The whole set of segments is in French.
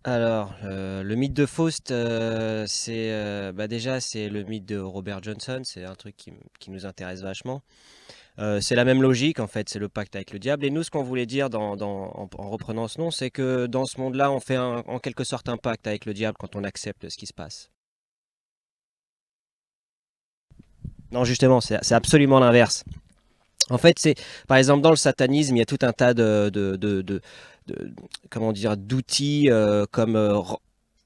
Alors, le mythe de Faust, c'est, déjà, c'est le mythe de Robert Johnson, c'est un truc qui nous intéresse vachement. C'est la même logique, en fait, c'est le pacte avec le diable et nous, ce qu'on voulait dire en reprenant ce nom, c'est que dans ce monde-là, on fait en quelque sorte un pacte avec le diable quand on accepte ce qui se passe. Non, justement, c'est absolument l'inverse. En fait, c'est par exemple dans le satanisme, il y a tout un tas de- comment dire d'outils comme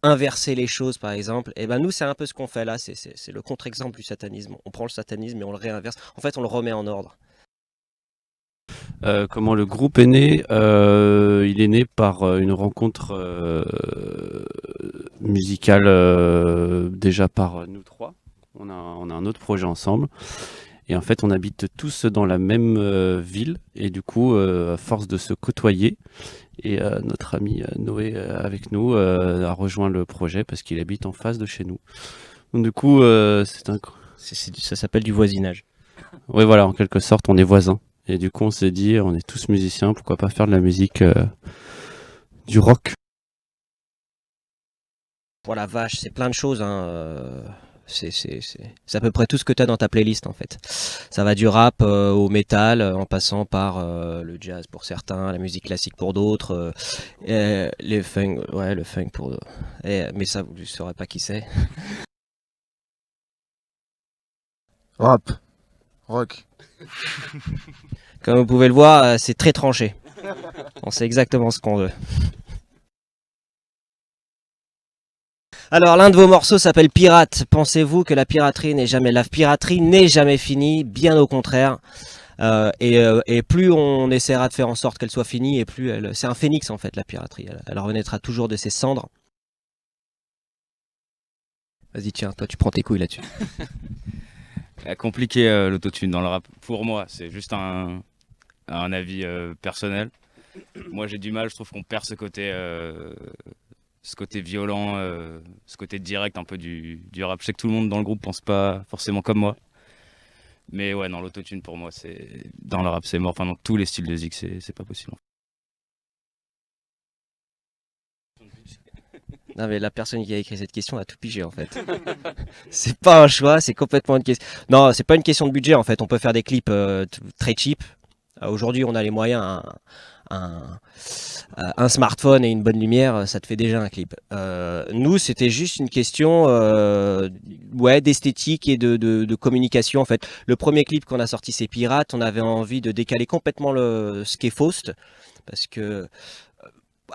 inverser les choses, par exemple. Et ben nous, c'est un peu ce qu'on fait là. C'est le contre-exemple du satanisme. On prend le satanisme et on le réinverse. En fait, on le remet en ordre. Comment le groupe est né? Il est né par une rencontre musicale déjà par nous trois. On a un autre projet ensemble. Et en fait, on habite tous dans la même ville. Et du coup, à force de se côtoyer, et notre ami Noé avec nous a rejoint le projet parce qu'il habite en face de chez nous. Donc, du coup, c'est un... Ça s'appelle du voisinage. Oui, voilà, en quelque sorte, on est voisins. Et du coup, on s'est dit, on est tous musiciens, pourquoi pas faire de la musique du rock. Pour la vache, c'est plein de choses, hein. C'est à peu près tout ce que tu as dans ta playlist en fait. Ça va du rap au métal, en passant par le jazz pour certains, la musique classique pour d'autres, les funk, ouais, le funk pour. Mais ça, vous ne saurez pas qui c'est. Rap, rock. Comme vous pouvez le voir, c'est très tranché. On sait exactement ce qu'on veut. Alors, l'un de vos morceaux s'appelle Pirate. Pensez-vous que la piraterie n'est jamais finie? Bien au contraire. Et plus on essaiera de faire en sorte qu'elle soit finie, et plus c'est un phénix en fait, la piraterie. Elle renaîtra toujours de ses cendres. Vas-y, tiens, toi tu prends tes couilles là-dessus. Compliqué l'autotune dans le rap. Pour moi, c'est juste un avis personnel. Moi, j'ai du mal. Je trouve qu'on perd ce côté violent, ce côté direct un peu du rap. Je sais que tout le monde dans le groupe pense pas forcément comme moi. Mais ouais, dans l'autotune, pour moi, dans le rap, c'est mort. Enfin, dans tous les styles de zik, c'est pas possible. Non mais la personne qui a écrit cette question a tout pigé en fait. C'est pas un choix, c'est complètement une question. Non, c'est pas une question de budget en fait. On peut faire des clips très cheap. Aujourd'hui, on a les moyens. Un, un smartphone et une bonne lumière, ça te fait déjà un clip. Nous, c'était juste une question ouais, d'esthétique et de communication. En fait, le premier clip qu'on a sorti, c'est Pirate. On avait envie de décaler complètement ce qu'est Faust, parce que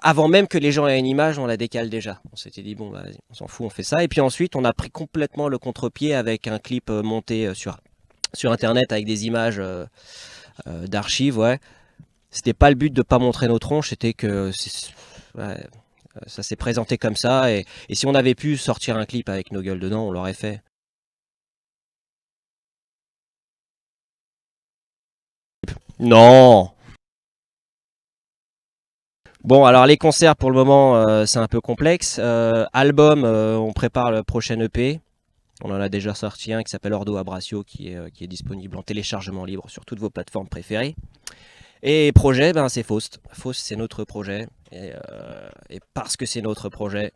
avant même que les gens aient une image, on la décale déjà. On s'était dit, bon, bah, vas-y, on s'en fout, on fait ça. Et puis ensuite, on a pris complètement le contre-pied avec un clip monté sur Internet avec des images d'archives, ouais. C'était pas le but de pas montrer nos tronches, c'était que ouais, ça s'est présenté comme ça. Et si on avait pu sortir un clip avec nos gueules dedans, on l'aurait fait. Non. Bon, alors les concerts pour le moment, c'est un peu complexe. Album, on prépare le prochain EP. On en a déjà sorti un qui s'appelle Ordo Abrasio, qui est disponible en téléchargement libre sur toutes vos plateformes préférées. Et projet, ben, c'est Faust. Faust, c'est notre projet. Et parce que c'est notre projet,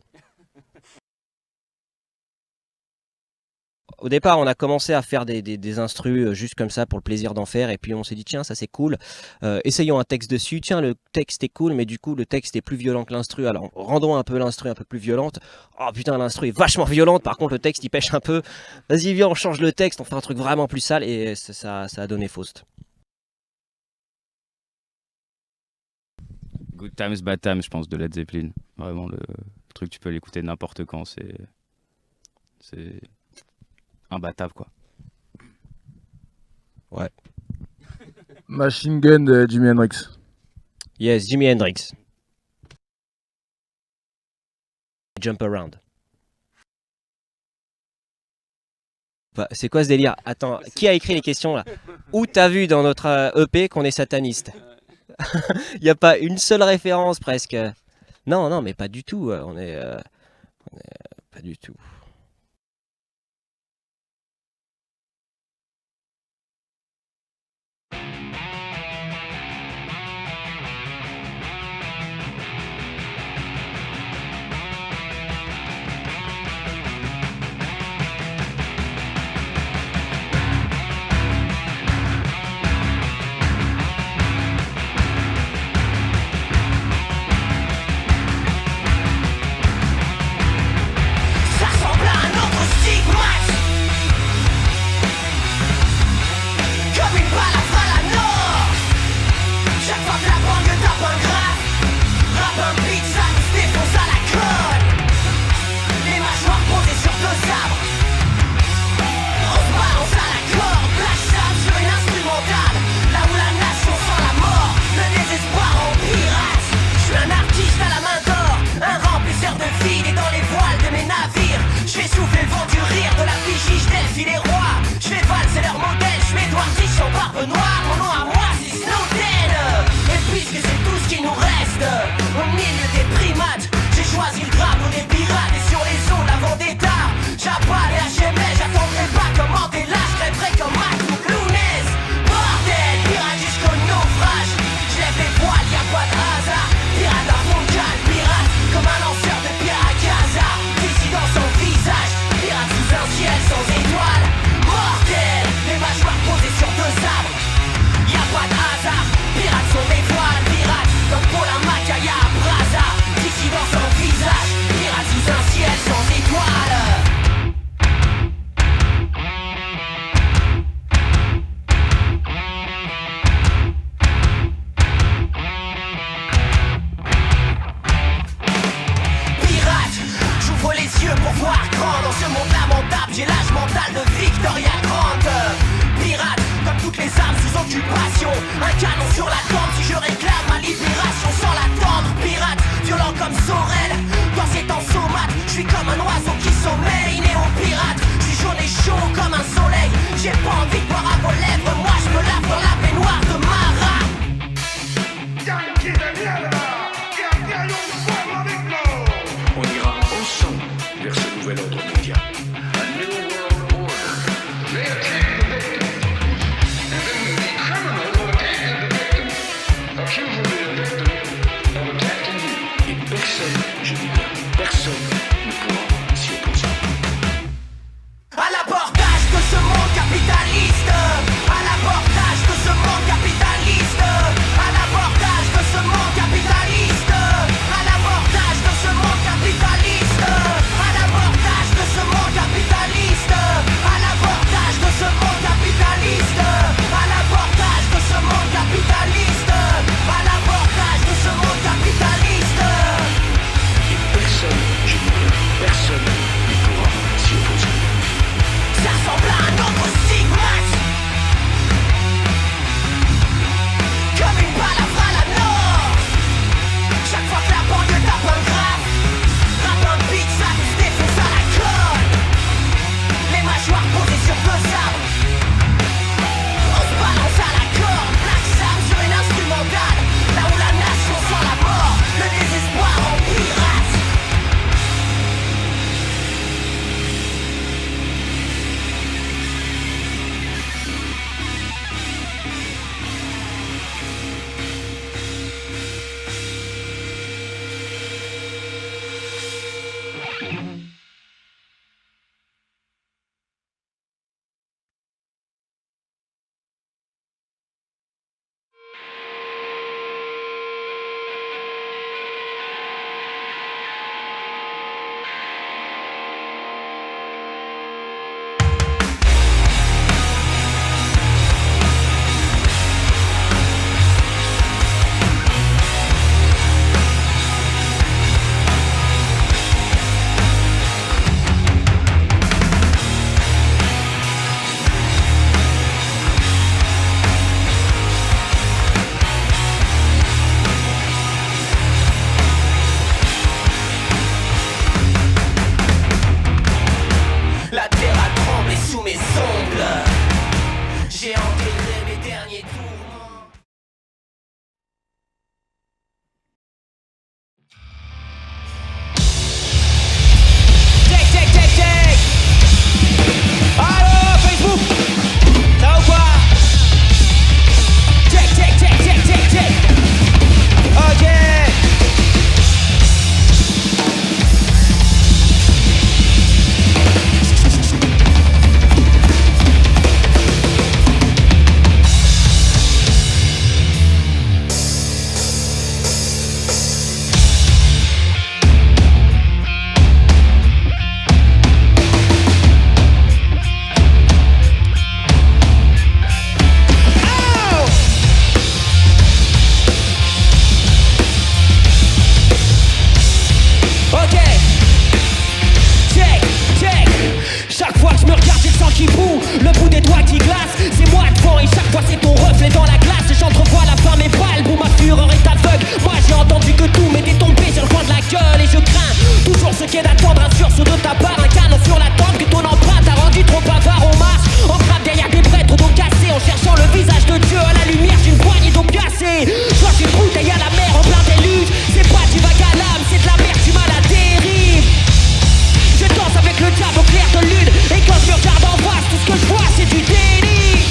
au départ, on a commencé à faire des instrus juste comme ça pour le plaisir d'en faire. Et puis on s'est dit, tiens, ça c'est cool. Essayons un texte dessus. Tiens, le texte est cool, mais du coup, le texte est plus violent que l'instru. Alors rendons un peu l'instru un peu plus violente. Oh putain, l'instru est vachement violente. Par contre, le texte il pêche un peu. Vas-y, viens, on change le texte, on fait un truc vraiment plus sale. Et ça a donné Faust. Good Times, Bad Times, je pense, de Led Zeppelin. Vraiment, le truc, tu peux l'écouter n'importe quand. C'est imbattable, quoi. Ouais. Machine Gun de Jimi Hendrix. Yes, Jimi Hendrix. Jump Around. Bah, c'est quoi ce délire? Attends, qui a écrit les questions là? Où t'as vu dans notre EP qu'on est sataniste? Il n'y a pas une seule référence presque. Non, non, mais pas du tout. Pas du tout. fois c'est ton reflet dans la glace. Et j'entrevois la fin, mes balles, boum, ma fureur est aveugle. Moi j'ai entendu que tout m'était tombé sur le coin de la gueule. Et je crains toujours ce qu'est d'attendre un sursaut de ta part. Un canon sur la tente que ton empreinte a rendu trop bavard. On marche, on frappe derrière des prêtres au dos cassé, en cherchant le visage de Dieu à la lumière d'une poignée d'opiacés. Soit une bouteille à la mer en plein déluge. C'est pas du vague à l'âme, c'est de la mer, tu m'as la dérive. Je danse avec le diable au clair de lune. Et quand je me regarde en face, tout ce que je vois c'est du délit.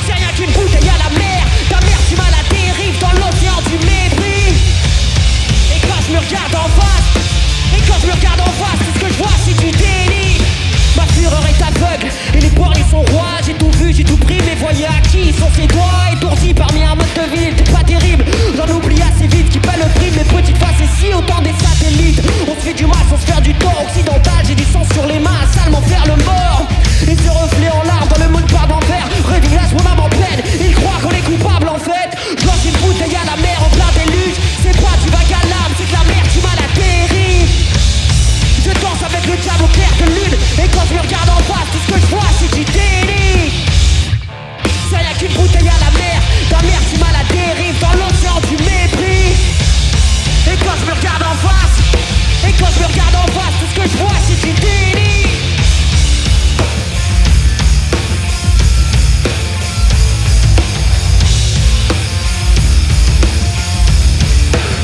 C'est rien qu'une bouteille à la mer. Ta mère tu m'as la dérive dans l'océan du mépris. Et quand je me regarde en face, et quand je me regarde en face, tout ce que je vois c'est du délit. Ma fureur est aveugle et les poiriers sont rois. J'ai tout vu, j'ai tout pris, mais voyez à qui sont ses doigts. Étourdi parmi un mode de vie, t'es pas terrible. J'en oublie assez vite qui paie le prix. Mes petites faces ici, autant des satellites. On se fait du mal sans se faire du tort occidental. J'ai du sang sur les mains, salement faire le mort. Et ce reflet en larmes dans le monde par d'envers révélage mon âme en peine. Il croit qu'on est coupable en fait. Je lance une bouteille à la mer en plein déluge. C'est pas du vague à l'âme, c'est de la mer, tu m'as la dérive. Je danse avec le diable au clair de lune. Et quand je me regarde en face, tout ce que je vois c'est du délit. C'est rien qu'une bouteille à la mer. Ta mère tu m'as la dérive dans l'océan du mépris. Et quand je me regarde en face, et quand je me regarde en face, tout ce que je vois c'est du délit.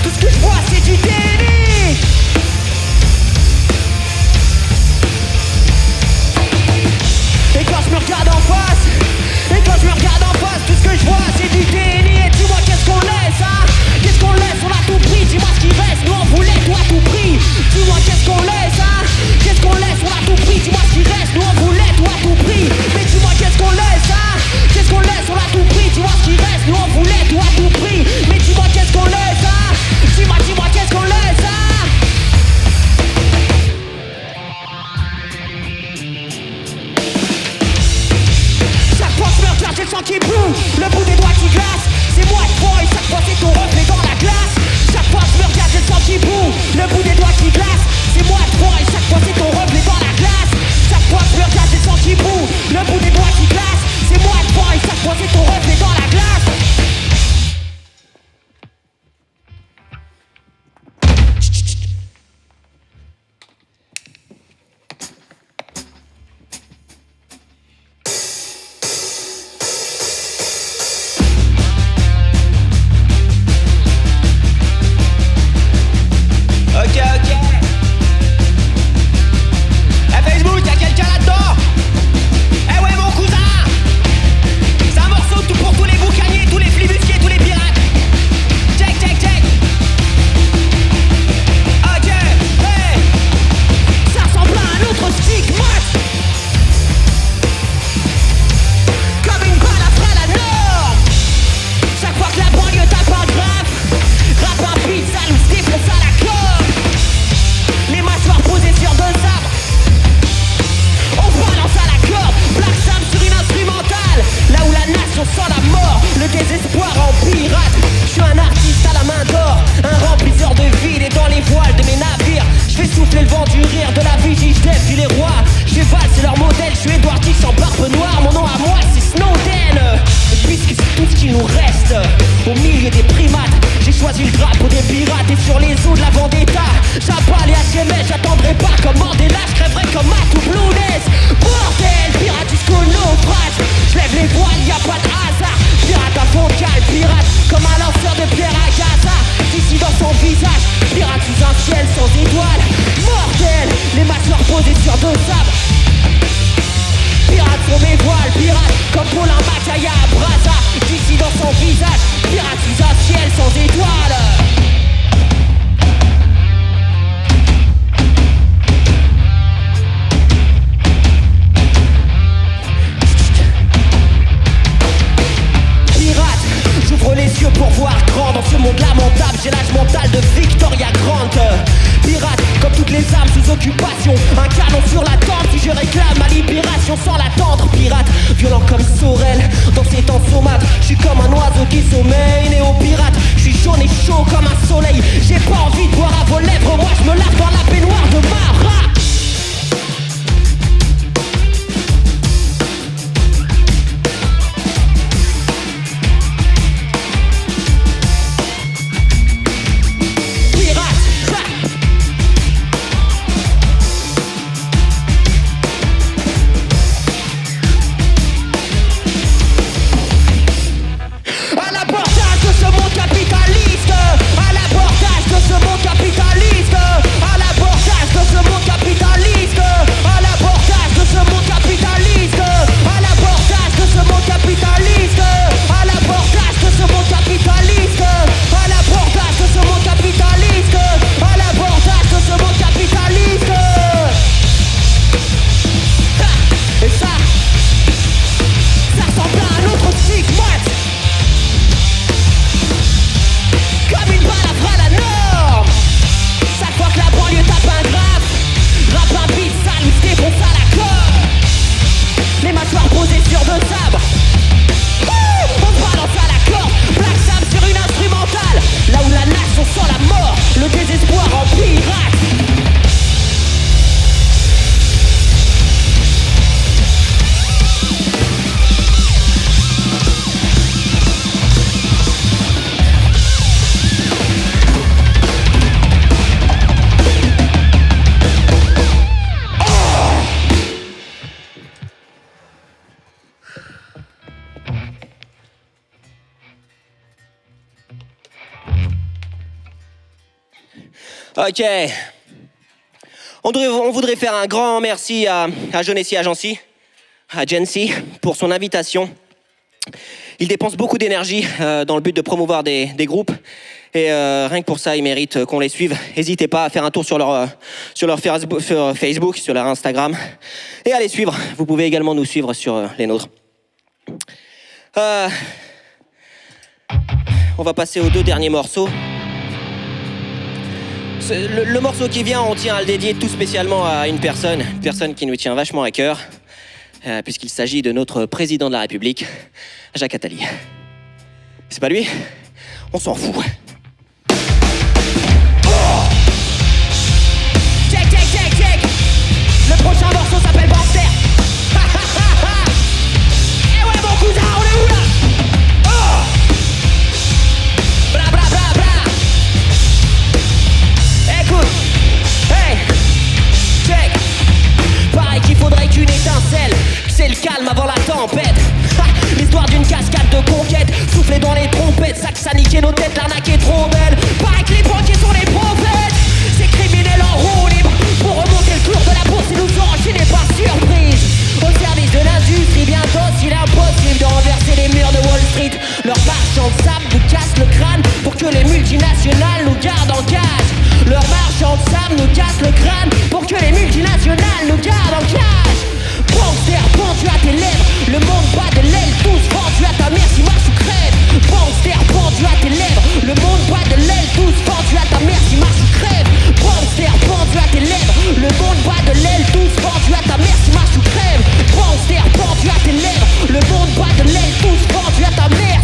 Tout ce que je vois c'est du délit. Et quand je me regarde en face, et quand je me regarde en face, tout ce que je vois c'est du déni. Et dis-moi qu'est-ce qu'on laisse, hein? Qu'est-ce qu'on laisse, on a tout pris. Dis-moi ce qui reste, nous on voulait tout à tout prix. Dis-moi qu'est-ce qu'on laisse, hein? Qu'est-ce qu'on laisse, on a tout pris. Dis-moi ce qui reste, nous on voulait tout à tout prix. Mais dis-moi qu'est-ce qu'on laisse, hein? Qu'est-ce qu'on laisse, on a tout pris. Dis-moi ce qui reste, nous on voulait tout à tout prix. Mais dis-moi qu'est-ce qu'on laisse, hein? Dis-moi qu'est-ce qu'on laisse, hein? J'ai le sang qui bouge, le bout des doigts qui glace. C'est moi le fond et chaque fois c'est ton reflet dans la glace. Chaque fois je me regarde, j'ai le sang qui bouge, le bout des doigts qui glace. C'est moi le fond et chaque fois c'est ton reflet dans la glace. Chaque fois je me regarde, j'ai le sang qui bouge, le bout des doigts qui glace. C'est moi le fond et chaque fois c'est ton reflet dans la glace. Facebook, y'a quelqu'un là-dedans? Eh ouais mon cousin, c'est un morceau tout pour tous les boucaniers, tous les flibustiers, tous les pirates. Check, check, check. Ok, hey. Ça ressemble à un autre stigmate. Comme une balle après la norme. Chaque fois que la banlieue tape un grappe un beat, ça nous défonce à la clope. Les mâchoires posées sur deux arbres. On balance à la corde, Black Sam sur une instrumentale. Là où la nation sent la mort, le désespoir en pirate. Je suis un artiste à la main d'or, un remplisseur de villes et dans les voiles de mes navires. Je fais souffler le vent du rire de la vigie, je défie les rois. Je fais valser leur modèle, je suis Edouard X en barbe noire. Mon nom à moi c'est Snowden. Et puisque c'est tout ce qui nous reste, au milieu des primates, j'ai choisi le drapeau des pirates. Et sur les eaux de la Vendetta, j'abats les HMS, j'attendrai pas comme Mandela. Je crèverai comme Matou Blounès. Bordel, pirate jusqu'au naufrage. Je lève les voiles, y'a pas de hasard. Pirate à fond cale, pirate comme un lanceur de pierre à Gaza. D'ici dans son visage, pirate sous un ciel sans étoiles. Mortel, les mâchoires posées sur deux sables. Pirate sur mes voiles, pirate comme Paulin Macaya à Brazza. D'ici dans son visage, pirate sous un ciel sans étoiles. J'ouvre les yeux pour voir grand dans ce monde lamentable. J'ai l'âge mental de Victoria Grant. Pirate comme toutes les âmes sous occupation. Un canon sur la tente si je réclame ma libération sans l'attendre. Pirate violent comme Sorel dans ses temps sommates. Je suis comme un oiseau qui se Ok. On voudrait faire un grand merci à Jonessi Agency, à Jency, pour son invitation. Il dépense beaucoup d'énergie dans le but de promouvoir des groupes. Et rien que pour ça, ils méritent qu'on les suive. N'hésitez pas à faire un tour sur leur Facebook, sur leur Instagram. Et à les suivre. Vous pouvez également nous suivre sur les nôtres. On va passer aux 2 derniers morceaux. Le morceau qui vient, on tient à le dédier tout spécialement à une personne qui nous tient vachement à cœur, puisqu'il s'agit de notre président de la République, Jacques Attali. C'est pas lui? On s'en fout. Check, check, check, check. Le prochain morceau s'appelle Banster. Eh ouais mon cousin, on est où là? Oh. Bla bla bla bla. Écoute, hey, check. Pareil qu'il faudrait qu'une étincelle. C'est le calme avant la tempête. L'histoire d'une cascade de conquête. Souffler dans les trompettes, sac ça niquer nos têtes, l'arnaque est trop belle. Pareil que les banquiers sont les prophètes. Ces criminels en roue libre pour remonter le cours de la bourse et nous enchaîner par surprise. Au service de l'industrie, bientôt s'il est impossible de renverser les murs de Wall Street. Leurs marchands de sable nous cassent le crâne pour que les multinationales nous gardent en cage. Leurs marchands de sable nous cassent le crâne pour que les multinationales nous gardent en cage. Gangster, pendu à tes lèvres, le monde bat de l'aile, tous pendu à ta mère si marche ou crève. Gangster, pendu à tes lèvres, le monde bat de l'aile, tous pendu à ta mère si marche ou crève. Gangster, pendu à tes lèvres, le monde bat de l'aile, tous pendu à ta mère si marche ou crève. Gangster, pendu à tes lèvres, le monde bat de l'aile, tous pendu à ta mère.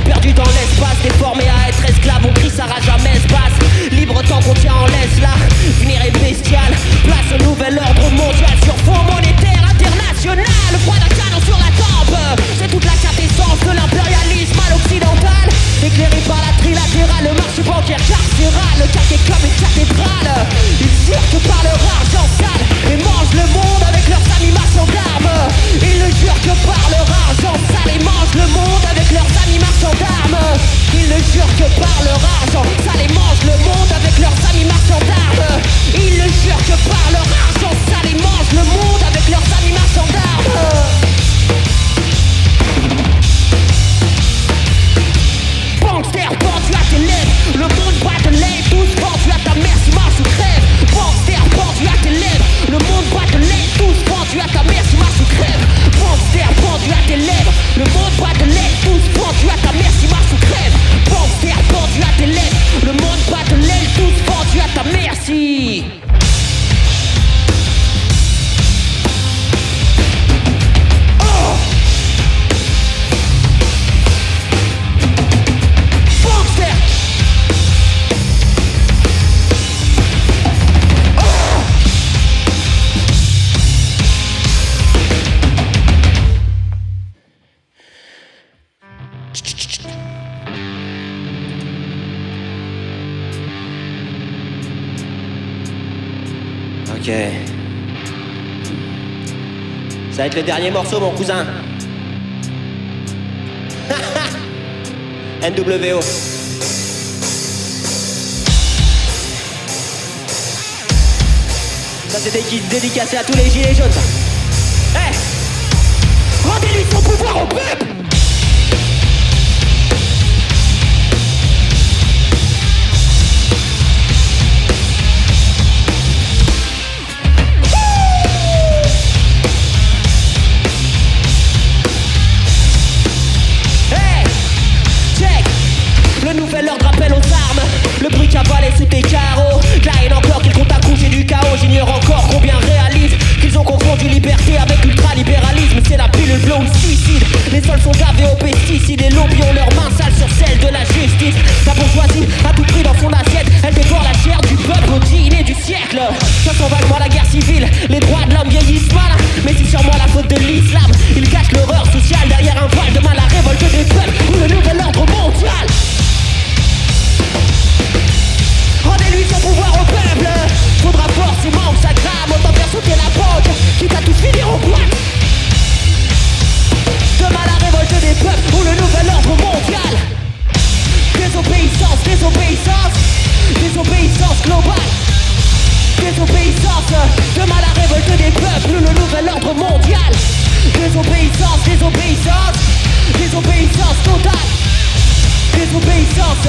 Perdu dans l'espace, déformé à être esclave, on crie ça rage jamais se passe. Libre tant qu'on tient en laisse là, venir est bestial. Place au nouvel ordre mondial sur fond monétaire international. Le froid d'un canon sur la tempe, c'est toute la quintessence de l'impérialisme à l'occidental. Éclairé par la trilatérale, le marché bancaire carcéral. Le CAC est comme une cathédrale. Ils cirquent par leur argent sale et mangent le monde avec leurs amis marchands d'armes. Ils ne jurent que par leur argent sale et mangent le monde avec leurs amis marchands d'armes. Ils ne jurent que par leur argent sale et mangent le monde avec leurs amis marchands d'armes. Ils ne jurent que par leur argent sale et mangent le monde avec leurs amis marchands d'armes. Gangster, pendu à tes lèvres, le monde bat de l'aile, tous pendu à ta mère si marche ou crève. Gangster, pendu à tes lèvres, le monde bat de l'aile, tous pendu à ta mère si marche ou crève. Gangster, pendu à tes lèvres, le monde bat de l'aile, tous pendu à ta mère si marche ou crève. Gangster, pendu à tes lèvres, le monde bat de l'aile, tous pendu à ta mère si. Ok. Ça va être le dernier morceau, mon cousin. NWO. Ça c'était dédicacé à tous les gilets jaunes, ça. Hey, rendez-lui son pouvoir au peuple. Le nouvel ordre appelle aux armes, le bruit cavalé sous tes carreaux. La haine encore qu'ils comptent accoucher du chaos. J'ignore encore combien réalisent qu'ils ont confondu liberté avec ultralibéralisme. C'est la pilule bleue ou le suicide. Les sols sont gavés aux pesticides. Les lobbies ont leurs mains sales sur celles de la justice. La bourgeoisie a tout pris dans son assiette. Elle dévore la chair du peuple au dîner du siècle. Ça s'en va moi la guerre civile. Les droits de l'homme vieillissent mal, mais c'est sûrement la faute de l'islam. Ils cachent l'horreur sociale derrière un voile de mal. La révolte des peuples ou le nouvel ordre mondial. Rendez-lui son pouvoir au peuple. Faudra forcément que ça crame. Autant faire sauter la banque, quitte à tout finir au bois. désobéissance, désobéissance globale. Désobéissance, demain la révolte des peuples, le nouvel ordre mondial. Désobéissance, désobéissance, désobéissance totale. Désobéissance,